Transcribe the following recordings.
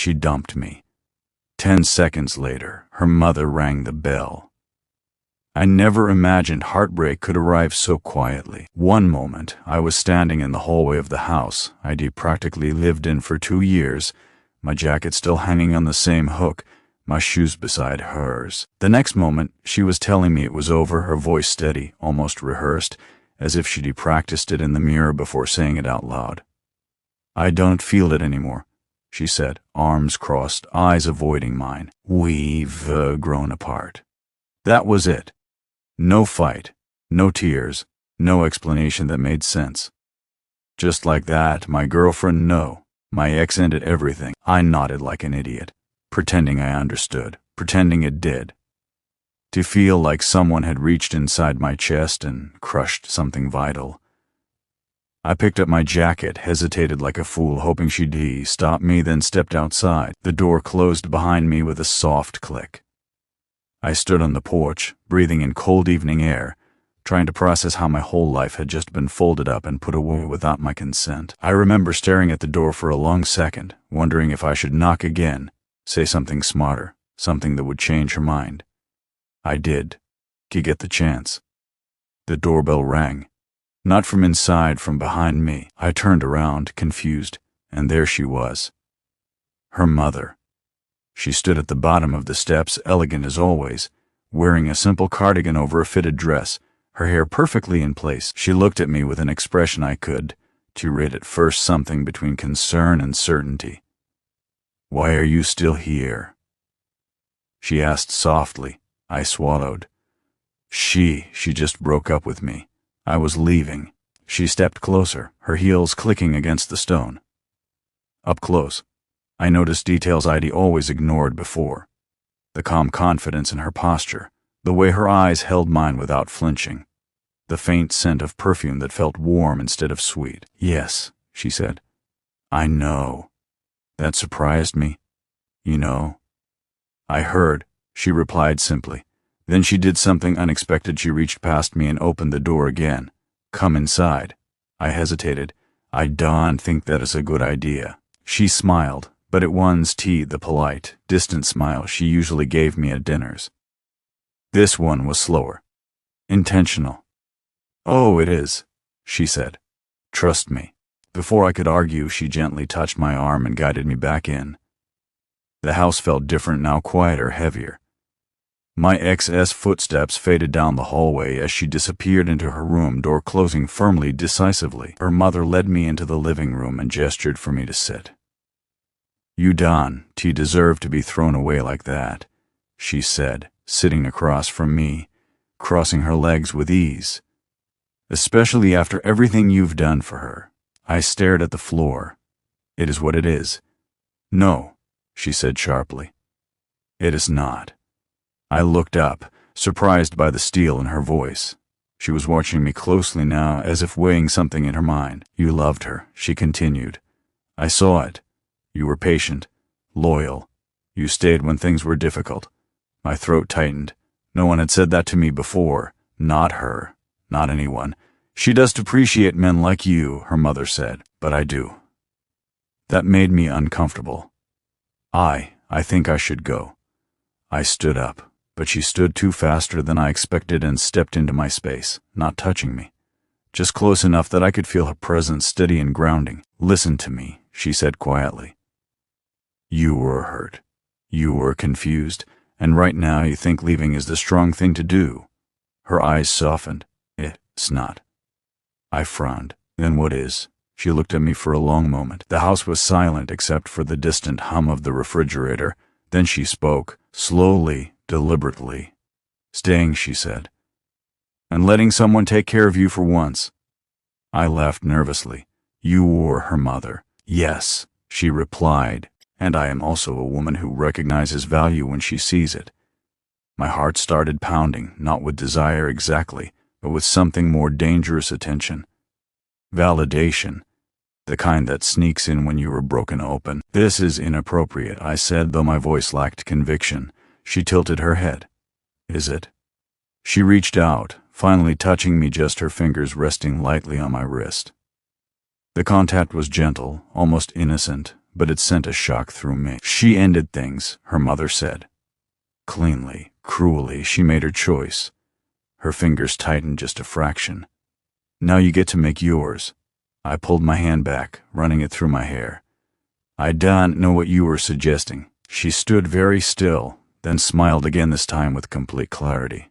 she dumped me. 10 seconds later, her mother rang the bell. I never imagined heartbreak could arrive so quietly. One moment, I was standing in the hallway of the house I'd practically lived in for 2 years, my jacket still hanging on the same hook, my shoes beside hers. The next moment, she was telling me it was over, her voice steady, almost rehearsed, as if she'd practiced it in the mirror before saying it out loud. "I don't feel it anymore," she said, arms crossed, eyes avoiding mine. "We've grown apart." That was it. No fight, no tears, no explanation that made sense. Just like that, my girlfriend, no. My ex ended everything. I nodded like an idiot, pretending I understood, pretending it did. To feel like someone had reached inside my chest and crushed something vital. I picked up my jacket, hesitated like a fool, hoping she'd stop me, then stepped outside. The door closed behind me with a soft click. I stood on the porch, breathing in cold evening air, trying to process how my whole life had just been folded up and put away without my consent. I remember staring at the door for a long second, wondering if I should knock again, say something smarter, something that would change her mind. I did, to get the chance. The doorbell rang. Not from inside, from behind me. I turned around, confused, and there she was. Her mother. She stood at the bottom of the steps, elegant as always, wearing a simple cardigan over a fitted dress, her hair perfectly in place. She looked at me with an expression I could, to rate at first something between concern and certainty. "Why are you still here?" she asked softly. I swallowed. She just broke up with me. I was leaving. She stepped closer, her heels clicking against the stone. Up close, I noticed details I'd always ignored before. The calm confidence in her posture, the way her eyes held mine without flinching, the faint scent of perfume that felt warm instead of sweet. "Yes," she said. "I know." That surprised me. "You know?" "I heard," she replied simply. Then she did something unexpected. She reached past me and opened the door again. "Come inside." I hesitated. "I don't think that is a good idea." She smiled, but it was the polite, distant smile she usually gave me at dinners. This one was slower. Intentional. "Oh, it is," she said. "Trust me." Before I could argue, she gently touched my arm and guided me back in. The house felt different now, quieter, heavier. My ex's footsteps faded down the hallway as she disappeared into her room, door closing firmly, decisively. Her mother led me into the living room and gestured for me to sit. "You don't deserve to be thrown away like that," she said, sitting across from me, crossing her legs with ease. "Especially after everything you've done for her." I stared at the floor. "It is what it is." "No," she said sharply. "It is not." I looked up, surprised by the steel in her voice. She was watching me closely now, as if weighing something in her mind. "You loved her," she continued. "I saw it. You were patient, loyal. You stayed when things were difficult." My throat tightened. No one had said that to me before. Not her. Not anyone. "She does appreciate men like you," her mother said. "But I do." That made me uncomfortable. I think I should go." I stood up, but she stood too faster than I expected and stepped into my space, not touching me, just close enough that I could feel her presence, steady and grounding. "Listen to me," she said quietly. "You were hurt. You were confused, and right now you think leaving is the strong thing to do." Her eyes softened. "It's not." I frowned. "Then what is?" She looked at me for a long moment. The house was silent except for the distant hum of the refrigerator. Then she spoke, slowly, deliberately. "Staying," she said, "and letting someone take care of you for once." I laughed nervously. "You were her mother." "Yes," she replied, "and I am also a woman who recognizes value when she sees it." My heart started pounding, not with desire exactly, but with something more dangerous attention. Validation. The kind that sneaks in when you are broken open. "This is inappropriate," I said, though my voice lacked conviction. She tilted her head. "Is it?" She reached out, finally touching me, just her fingers resting lightly on my wrist. The contact was gentle, almost innocent, but it sent a shock through me. She ended things, her mother said. Cleanly, cruelly, she made her choice. Her fingers tightened just a fraction. Now you get to make yours. I pulled my hand back, running it through my hair. I don't know what you were suggesting. She stood very still, then smiled again, this time with complete clarity.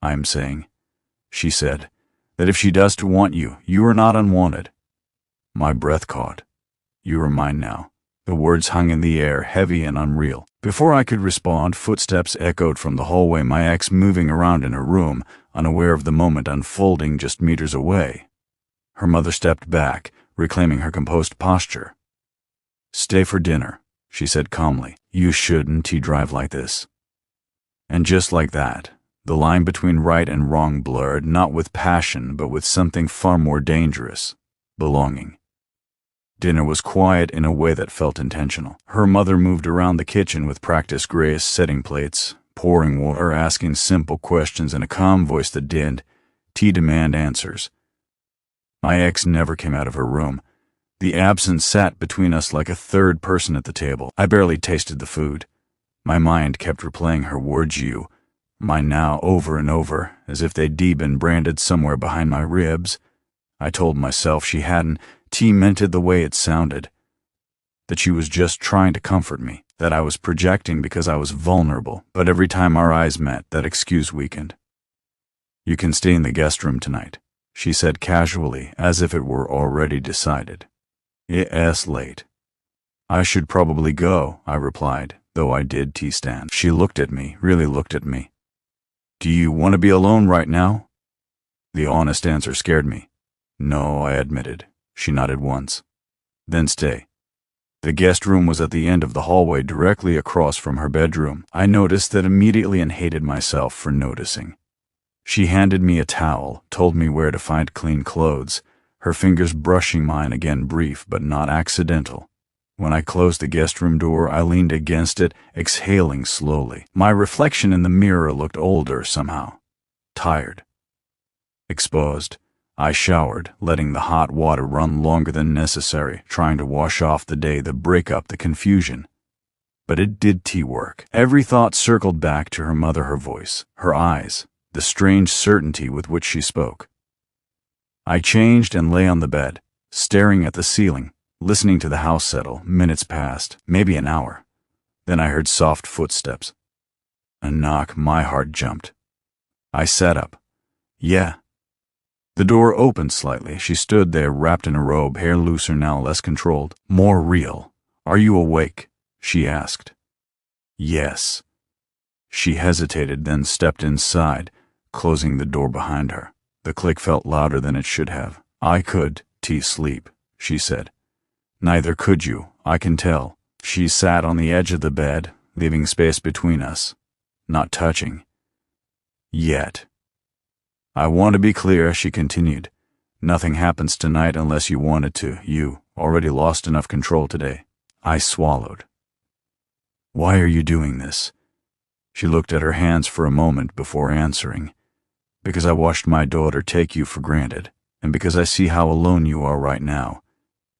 I'm saying, she said, that if she does to want you, you are not unwanted. My breath caught. You are mine now. The words hung in the air, heavy and unreal. Before I could respond, footsteps echoed from the hallway, my ex moving around in her room, unaware of the moment unfolding just meters away. Her mother stepped back, reclaiming her composed posture. Stay for dinner, she said calmly. You shouldn't drive like this. And just like that, the line between right and wrong blurred, not with passion, but with something far more dangerous: belonging. Dinner was quiet in a way that felt intentional. Her mother moved around the kitchen with practiced grace, setting plates, pouring water, asking simple questions in a calm voice that did demand answers. My ex never came out of her room. The absence sat between us like a third person at the table. I barely tasted the food. My mind kept replaying her words, you, mine now, over and over, as if they'd been branded somewhere behind my ribs. I told myself she hadn't meant it the way it sounded, that she was just trying to comfort me, that I was projecting because I was vulnerable, but every time our eyes met, that excuse weakened. You can stay in the guest room tonight, she said casually, as if it were already decided. It's late. I should probably go, I replied, though I did stand. She looked at me, really looked at me. Do you want to be alone right now? The honest answer scared me. No, I admitted. She nodded once. Then stay. The guest room was at the end of the hallway, directly across from her bedroom. I noticed that immediately and hated myself for noticing. She handed me a towel, told me where to find clean clothes, her fingers brushing mine again, brief but not accidental. When I closed the guest room door, I leaned against it, exhaling slowly. My reflection in the mirror looked older somehow. Tired. Exposed. I showered, letting the hot water run longer than necessary, trying to wash off the day, the breakup, the confusion. But it did work. Every thought circled back to her mother, her voice, her eyes, the strange certainty with which she spoke. I changed and lay on the bed, staring at the ceiling, listening to the house settle. Minutes passed, maybe an hour. Then I heard soft footsteps. A knock. My heart jumped. I sat up. Yeah. The door opened slightly. She stood there, wrapped in a robe, hair looser now, less controlled, more real. Are you awake? She asked. Yes. She hesitated, then stepped inside, closing the door behind her. The click felt louder than it should have. I could sleep, she said. Neither could you, I can tell. She sat on the edge of the bed, leaving space between us, not touching. Yet. I want to be clear, she continued. Nothing happens tonight unless you want it to. You already lost enough control today. I swallowed. Why are you doing this? She looked at her hands for a moment before answering. Because I watched my daughter take you for granted, and because I see how alone you are right now.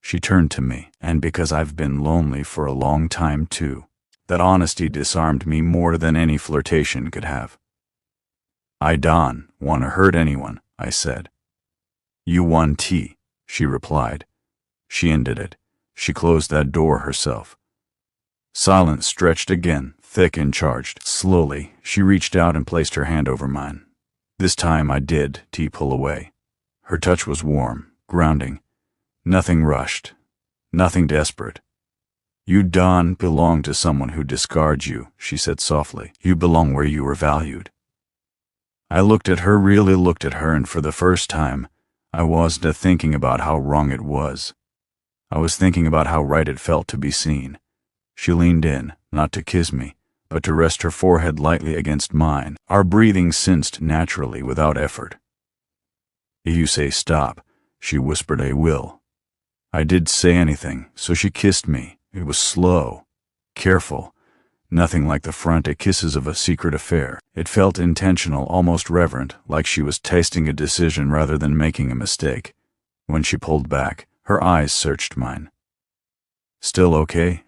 She turned to me, and because I've been lonely for a long time too. That honesty disarmed me more than any flirtation could have. I don't want to hurt anyone, I said. You want tea, she replied. She ended it. She closed that door herself. Silence stretched again, thick and charged. Slowly, she reached out and placed her hand over mine. This time I did pull away. Her touch was warm, grounding. Nothing rushed. Nothing desperate. You don't belong to someone who discards you, she said softly. You belong where you are valued. I looked at her, really looked at her, and for the first time, I wasn't thinking about how wrong it was. I was thinking about how right it felt to be seen. She leaned in, not to kiss me, but to rest her forehead lightly against mine. Our breathing sensed naturally, without effort. If you say stop, she whispered, I will. I did say anything, so she kissed me. It was slow, careful, nothing like the frantic kisses of a secret affair. It felt intentional, almost reverent, like she was tasting a decision rather than making a mistake. When she pulled back, her eyes searched mine. Still okay?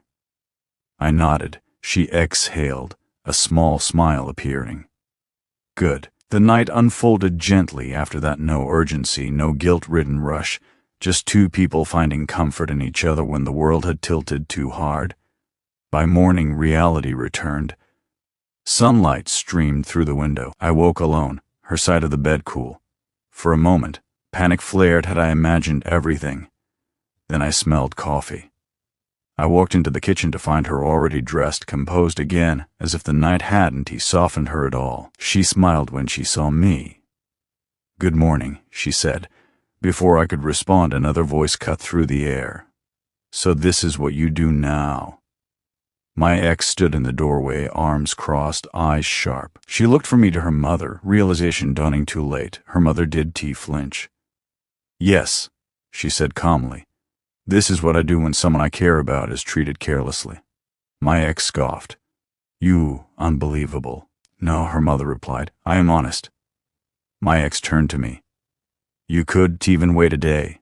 I nodded. She exhaled, a small smile appearing. Good. The night unfolded gently after that. No urgency, no guilt-ridden rush, just two people finding comfort in each other when the world had tilted too hard. By morning, reality returned. Sunlight streamed through the window. I woke alone, her side of the bed cool. For a moment, panic flared. Had I imagined everything? Then I smelled coffee. I walked into the kitchen to find her already dressed, composed again, as if the night hadn't softened her at all. She smiled when she saw me. "Good morning," she said. Before I could respond, another voice cut through the air. "So this is what you do now." My ex stood in the doorway, arms crossed, eyes sharp. She looked from me to her mother, realization dawning too late. Her mother did flinch. "Yes," she said calmly. "This is what I do when someone I care about is treated carelessly." My ex scoffed. "You, unbelievable." "No," her mother replied. "I am honest." My ex turned to me. "You could even wait a day."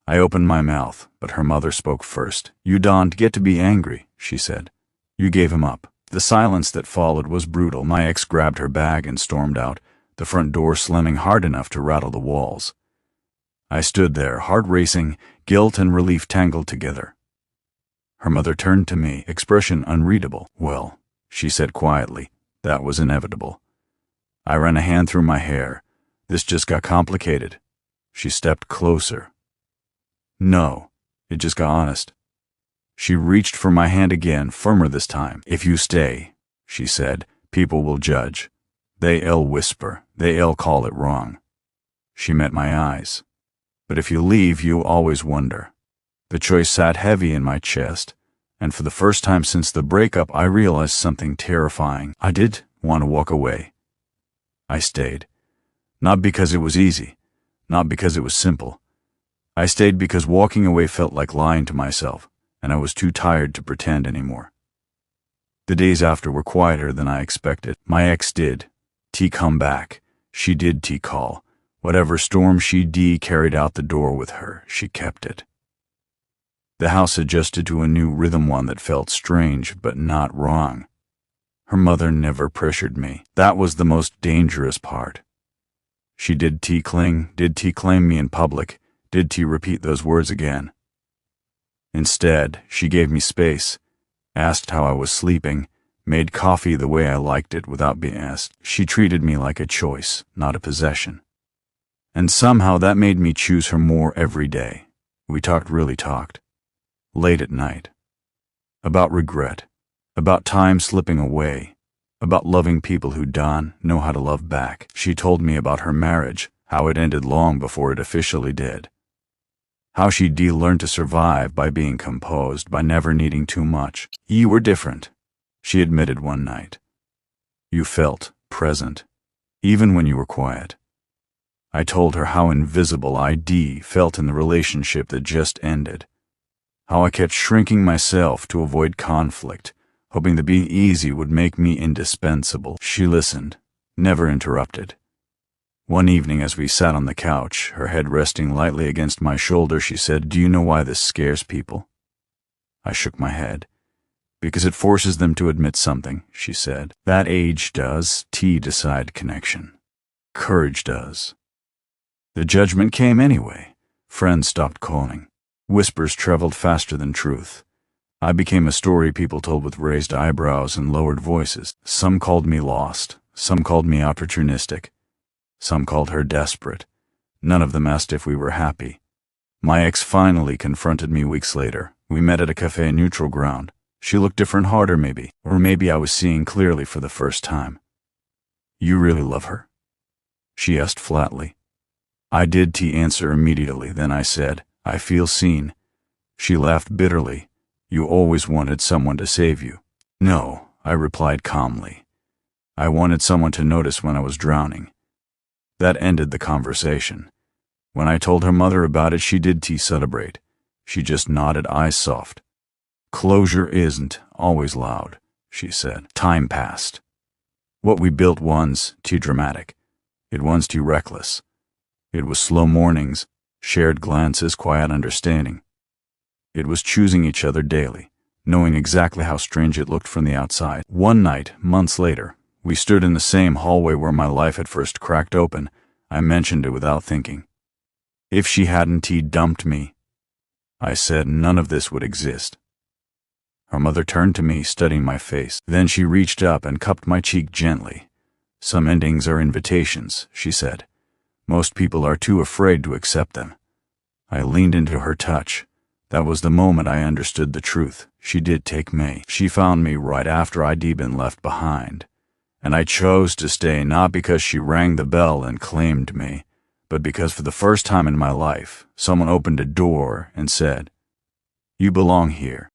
I opened my mouth, but her mother spoke first. "You don't get to be angry," she said. "You gave him up." The silence that followed was brutal. My ex grabbed her bag and stormed out, the front door slamming hard enough to rattle the walls. I stood there, heart racing, guilt and relief tangled together. Her mother turned to me, expression unreadable. "Well," she said quietly, "that was inevitable." I ran a hand through my hair. "This just got complicated." She stepped closer. "No, it just got honest." She reached for my hand again, firmer this time. "If you stay," she said, "people will judge. They'll whisper. They'll call it wrong." She met my eyes. "But if you leave, you always wonder." The choice sat heavy in my chest, and for the first time since the breakup, I realized something terrifying. I did want to walk away. I stayed. Not because it was easy, not because it was simple. I stayed because walking away felt like lying to myself, and I was too tired to pretend anymore. The days after were quieter than I expected. My ex did come back. She did call. Whatever storm she carried out the door with her, she kept it. The house adjusted to a new rhythm, one that felt strange but not wrong. Her mother never pressured me. That was the most dangerous part. She did cling, did claim me in public, did repeat those words again. Instead, she gave me space, asked how I was sleeping, made coffee the way I liked it without being asked. She treated me like a choice, not a possession. And somehow that made me choose her more every day. We really talked. Late at night. About regret. About time slipping away. About loving people who don't know how to love back. She told me about her marriage, how it ended long before it officially did. How she learned to survive by being composed, by never needing too much. "You were different," she admitted one night. "You felt present, even when you were quiet." I told her how invisible I felt in the relationship that just ended. How I kept shrinking myself to avoid conflict, hoping that being easy would make me indispensable. She listened, never interrupted. One evening as we sat on the couch, her head resting lightly against my shoulder, she said, "Do you know why this scares people?" I shook my head. "Because it forces them to admit something," she said. "That age does, decide connection. Courage does." The judgment came anyway. Friends stopped calling. Whispers traveled faster than truth. I became a story people told with raised eyebrows and lowered voices. Some called me lost. Some called me opportunistic. Some called her desperate. None of them asked if we were happy. My ex finally confronted me weeks later. We met at a cafe in neutral ground. She looked different, harder maybe. Or maybe I was seeing clearly for the first time. "You really love her?" she asked flatly. I did answer immediately. Then I said, "I feel seen." She laughed bitterly. "You always wanted someone to save you." "No," I replied calmly. "I wanted someone to notice when I was drowning." That ended the conversation. When I told her mother about it, she did celebrate. She just nodded, eyes soft. "Closure isn't always loud," she said. Time passed. What we built once too dramatic. It once too reckless. It was slow mornings, shared glances, quiet understanding. It was choosing each other daily, knowing exactly how strange it looked from the outside. One night, months later, we stood in the same hallway where my life had first cracked open. I mentioned it without thinking. If she hadn't dumped me, I said, none of this would exist. Her mother turned to me, studying my face. Then she reached up and cupped my cheek gently. Some endings are invitations, she said. Most people are too afraid to accept them. I leaned into her touch. That was the moment I understood the truth. She did take me. She found me right after I'd been left behind. And I chose to stay, not because she rang the bell and claimed me, but because for the first time in my life, someone opened a door and said, "You belong here."